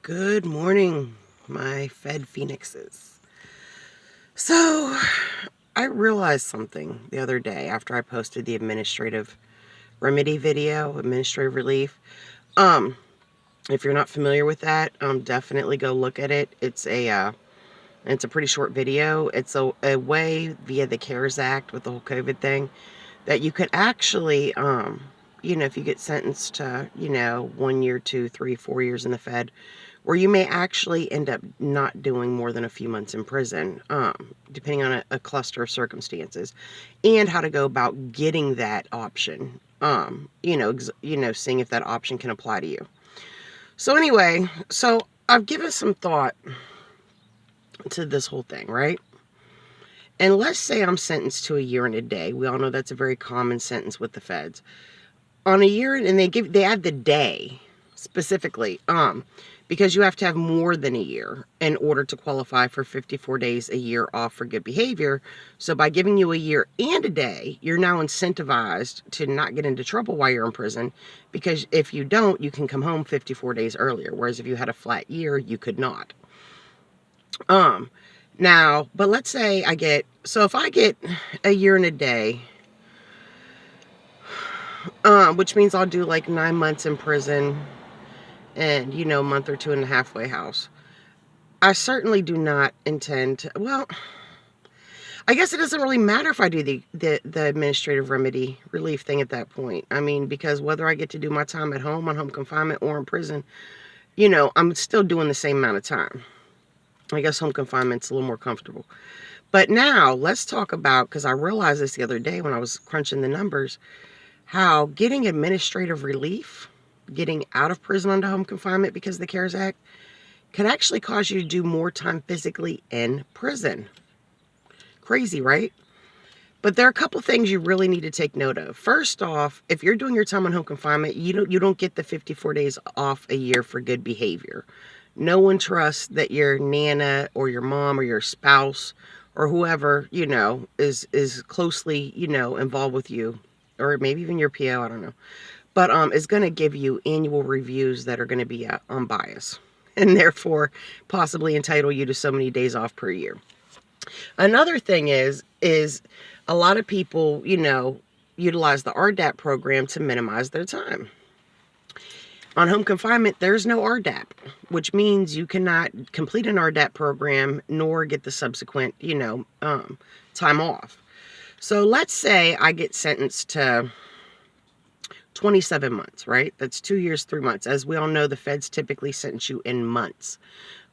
Good morning, my Fed Phoenixes. So, I realized something the other day after I posted the administrative remedy video, administrative relief. Um, if you're not familiar with that, definitely go look at it. It's a pretty short video. It's a way via the CARES Act with the whole COVID thing that you could actually, if you get sentenced to, 1 year, 2, 3, 4 years in the Fed, where you may actually end up not doing more than a few months in prison, depending on a cluster of circumstances, and how to go about getting that option. Seeing if that option can apply to you. So anyway, I've given some thought to this whole thing, right? And let's say I'm sentenced to a year and a day. We all know that's a very common sentence with the feds. On a year, and they add the day specifically, because you have to have more than a year in order to qualify for 54 days a year off for good behavior. So by giving you a year and a day, you're now incentivized to not get into trouble while you're in prison, because if you don't, you can come home 54 days earlier. Whereas if you had a flat year, you could not. Now, but let's say if I get a year and a day, which means I'll do like 9 months in prison and, a month or two in the halfway house. I certainly do not intend to, well, I guess it doesn't really matter if I do the administrative remedy relief thing at that point. I mean, because whether I get to do my time at home on home confinement or in prison, I'm still doing the same amount of time. I guess home confinement's a little more comfortable. But now let's talk about, because I realized this the other day when I was crunching the numbers, how getting administrative relief, getting out of prison under home confinement because of the CARES Act, could actually cause you to do more time physically in prison. Crazy, right? But there are a couple things you really need to take note of. First off, if you're doing your time on home confinement, you don't get the 54 days off a year for good behavior. No one trusts that your nana or your mom or your spouse or whoever, is closely, involved with you, or maybe even your PO, I don't know. But is going to give you annual reviews that are going to be unbiased and therefore possibly entitle you to so many days off per year. Another thing is a lot of people, utilize the RDAP program to minimize their time. On home confinement, there's no RDAP, which means you cannot complete an RDAP program nor get the subsequent, time off. So let's say I get sentenced to 27 months, right? That's 2 years, 3 months. As we all know, the feds typically sentence you in months.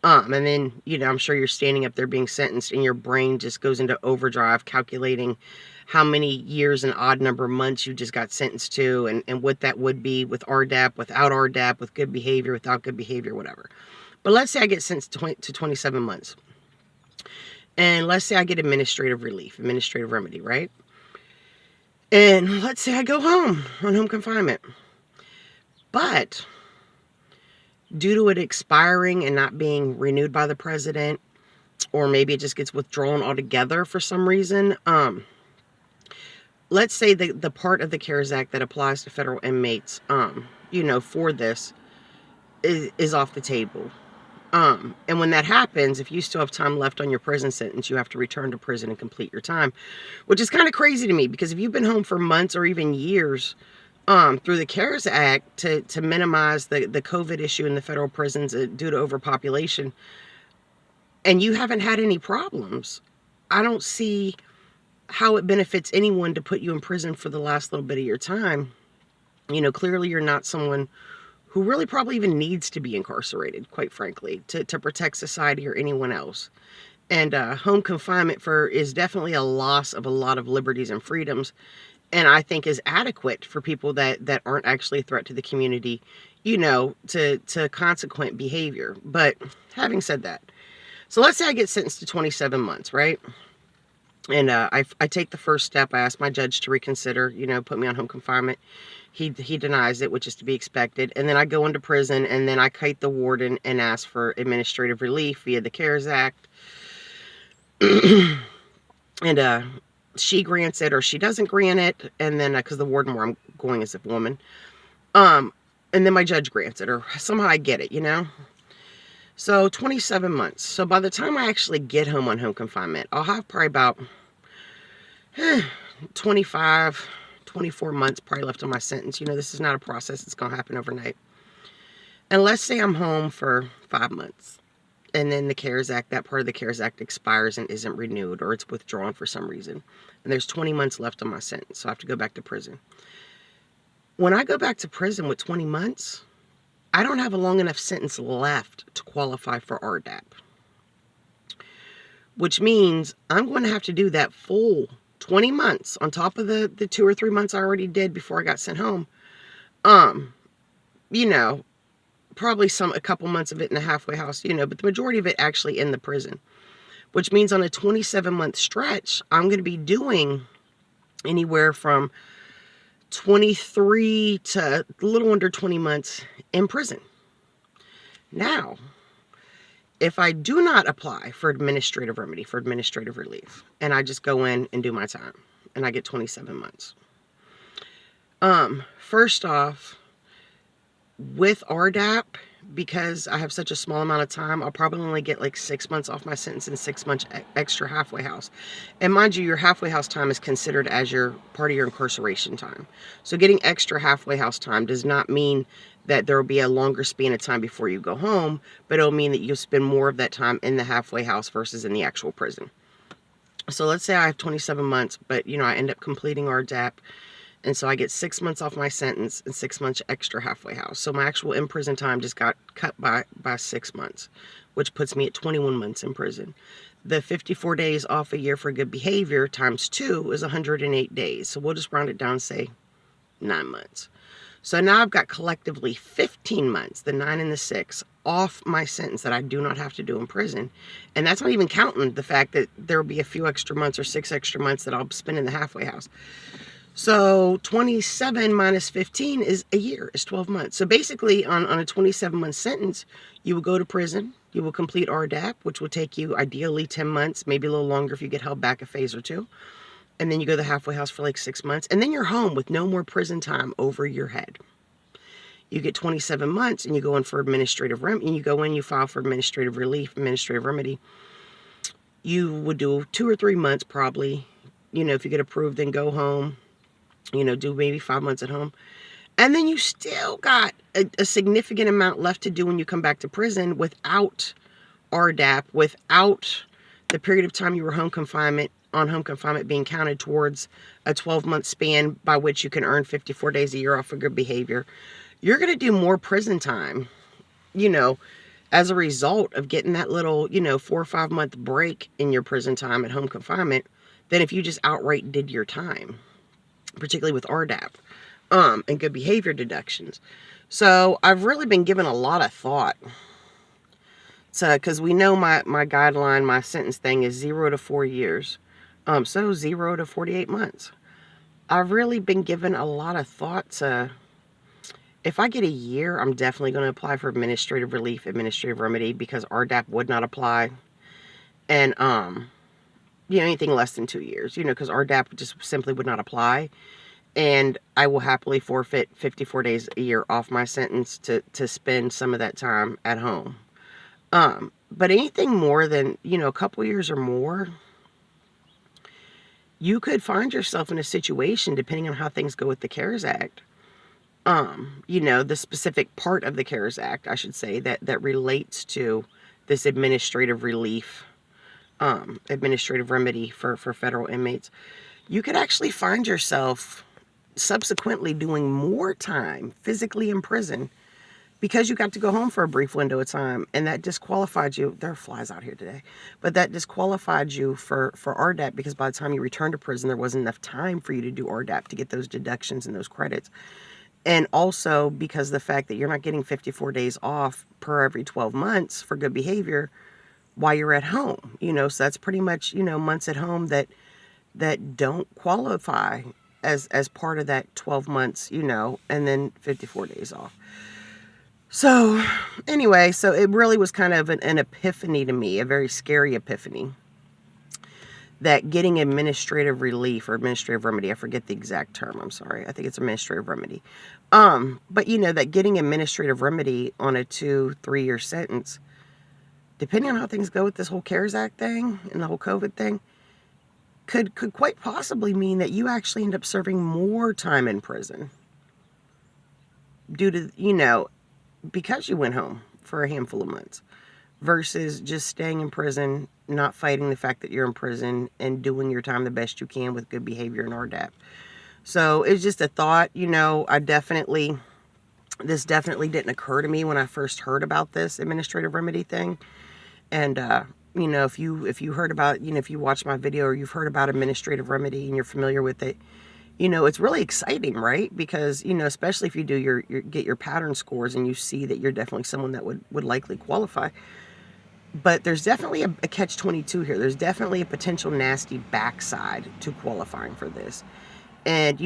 And then, I'm sure you're standing up there being sentenced and your brain just goes into overdrive calculating how many years and odd number of months you just got sentenced to, and what that would be with RDAP, without RDAP, with good behavior, without good behavior, whatever. But let's say I get sentenced to 27 months. And let's say I get administrative relief, administrative remedy, right? And let's say I go home on home confinement. But due to it expiring and not being renewed by the president, or maybe it just gets withdrawn altogether for some reason, let's say the part of the CARES Act that applies to federal inmates, for this is off the table. And when that happens, if you still have time left on your prison sentence, you have to return to prison and complete your time, which is kind of crazy to me, because if you've been home for months or even years, through the CARES Act to minimize the COVID issue in the federal prisons due to overpopulation, and you haven't had any problems, I don't see how it benefits anyone to put you in prison for the last little bit of your time. Clearly you're not someone who really probably even needs to be incarcerated, quite frankly, to protect society or anyone else. And home confinement is definitely a loss of a lot of liberties and freedoms, and I think is adequate for people that aren't actually a threat to the community, to consequent behavior. But having said that, so let's say I get sentenced to 27 months, right? And I take the first step. I ask my judge to reconsider, put me on home confinement. He denies it, which is to be expected. And then I go into prison, and then I kite the warden and ask for administrative relief via the CARES Act. And she grants it or she doesn't grant it. And then, because the warden where I'm going is a woman. And then my judge grants it, or somehow I get it, So 27 months. So by the time I actually get home on home confinement, I'll have probably about 25, 24 months probably left on my sentence. You know, this is not a process that's going to happen overnight. And let's say I'm home for 5 months. And then the CARES Act, that part of the CARES Act expires and isn't renewed, or it's withdrawn for some reason. And there's 20 months left on my sentence, so I have to go back to prison. When I go back to prison with 20 months, I don't have a long enough sentence left to qualify for RDAP. Which means I'm going to have to do that full 20 months on top of the 2 or 3 months I already did before I got sent home. You know, probably a couple months of it in the halfway house, you know, but the majority of it actually in the prison. Which means on a 27-month stretch, I'm going to be doing anywhere from 23 to a little under 20 months in prison. Now, if I do not apply for administrative remedy, for administrative relief, and I just go in and do my time, and I get 27 months. First off, with RDAP, because I have such a small amount of time, I'll probably only get like 6 months off my sentence and 6 months extra halfway house. And mind you, your halfway house time is considered as your part of your incarceration time. So getting extra halfway house time does not mean that there will be a longer span of time before you go home, but it'll mean that you'll spend more of that time in the halfway house versus in the actual prison. So let's say I have 27 months, but you know, I end up completing RDAP. And so I get 6 months off my sentence and 6 months extra halfway house. So my actual in prison time just got cut by 6 months, which puts me at 21 months in prison. The 54 days off a year for good behavior times 2 is 108 days. So we'll just round it down and say 9 months. So now I've got collectively 15 months, the 9 and the 6, off my sentence that I do not have to do in prison. And that's not even counting the fact that there will be a few extra months or 6 extra months that I'll spend in the halfway house. So 27 minus 15 is a year, is 12 months. So basically on a 27-month sentence, you will go to prison, you will complete RDAP, which will take you ideally 10 months, maybe a little longer if you get held back a phase or two. And then you go to the halfway house for like 6 months. And then you're home with no more prison time over your head. You get 27 months and you go in for administrative remedy. And you go in, you file for administrative relief, administrative remedy. You would do 2 or 3 months probably. You know, if you get approved, then go home. You know, do maybe 5 months at home. And then you still got a significant amount left to do when you come back to prison without RDAP, without the period of time you were on home confinement being counted towards a 12-month span by which you can earn 54 days a year off for good behavior. You're going to do more prison time, you know, as a result of getting that little, you know, 4 or 5 month break in your prison time at home confinement than if you just outright did your time, particularly with RDAP and good behavior deductions. So I've really been given a lot of thought. So, because we know my guideline, my sentence thing is 0 to 4 years. So 0 to 48 months. I've really been given a lot of thought to, if I get a year, I'm definitely going to apply for administrative relief, administrative remedy, because RDAP would not apply. And, you know, anything less than 2 years, you know, because RDAP just simply would not apply. And I will happily forfeit 54 days a year off my sentence to spend some of that time at home. But anything more than, you know, a couple years or more, you could find yourself in a situation, depending on how things go with the CARES Act, you know, the specific part of the CARES Act, I should say, that relates to this administrative relief, administrative remedy for federal inmates. You could actually find yourself subsequently doing more time physically in prison because you got to go home for a brief window of time, and that disqualified you. There are flies out here today, but that disqualified you for RDAP, because by the time you returned to prison, there wasn't enough time for you to do RDAP to get those deductions and those credits. And also because of the fact that you're not getting 54 days off per every 12 months for good behavior while you're at home, you know, so that's pretty much, you know, months at home that don't qualify as part of that 12 months, you know, and then 54 days off. So anyway, so it really was kind of an epiphany to me, a very scary epiphany, that getting administrative relief or administrative remedy, I forget the exact term, I'm sorry, I think it's administrative remedy. But you know, that getting administrative remedy on a 2-3 year sentence depending on how things go with this whole CARES Act thing and the whole COVID thing, could quite possibly mean that you actually end up serving more time in prison due to, because you went home for a handful of months versus just staying in prison, not fighting the fact that you're in prison and doing your time the best you can with good behavior and RDAP. So it's just a thought, this definitely didn't occur to me when I first heard about this administrative remedy thing. And, if you heard about, if you watched my video or you've heard about administrative remedy and you're familiar with it, it's really exciting, right? Because, especially if you do get your pattern scores and you see that you're definitely someone that would likely qualify. But there's definitely a catch-22 here. There's definitely a potential nasty backside to qualifying for this. And,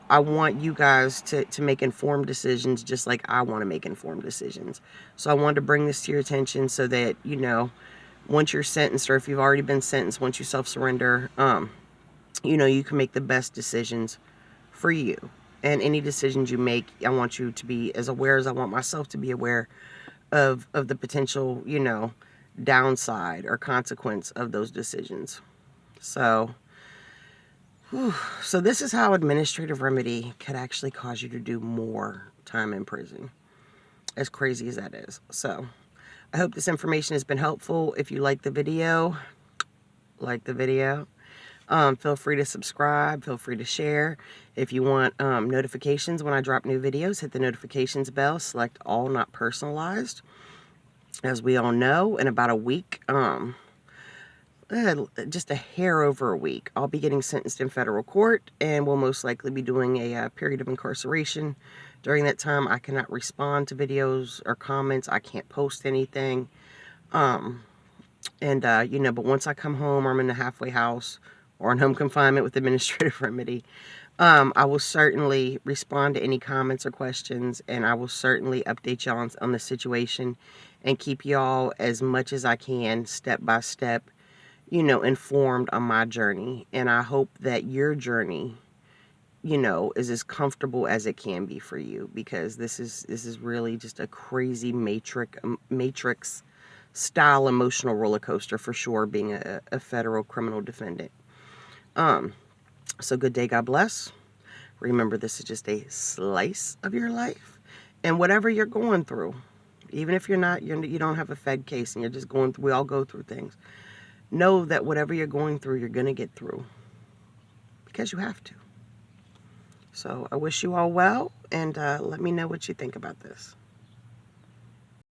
I want you guys to make informed decisions just like I want to make informed decisions. So I wanted to bring this to your attention so that, once you're sentenced, or if you've already been sentenced, once you self-surrender, you can make the best decisions for you. And any decisions you make, I want you to be as aware as I want myself to be aware of the potential, downside or consequence of those decisions. So this is how administrative remedy could actually cause you to do more time in prison, as crazy as that is. So I hope this information has been helpful. If you like the video, feel free to subscribe, feel free to share. If you want notifications when I drop new videos, hit the notifications bell, select all not personalized. As we all know, in about a week, just a hair over a week, I'll be getting sentenced in federal court, and we'll most likely be doing a period of incarceration. During that time, I cannot respond to videos or comments. I can't post anything. But once I come home, or I'm in the halfway house or on home confinement with administrative remedy, I will certainly respond to any comments or questions, and I will certainly update y'all on the situation and keep y'all as much as I can, step by step, informed on my journey. And I hope that your journey, is as comfortable as it can be for you, because this is really just a crazy matrix style emotional roller coaster for sure, being a federal criminal defendant. So good day, God bless. Remember, this is just a slice of your life, and whatever you're going through, even if you don't have a Fed case and you're just going through, we all go through things. Know that whatever you're going through, you're going to get through, because you have to. So I wish you all well, and let me know what you think about this.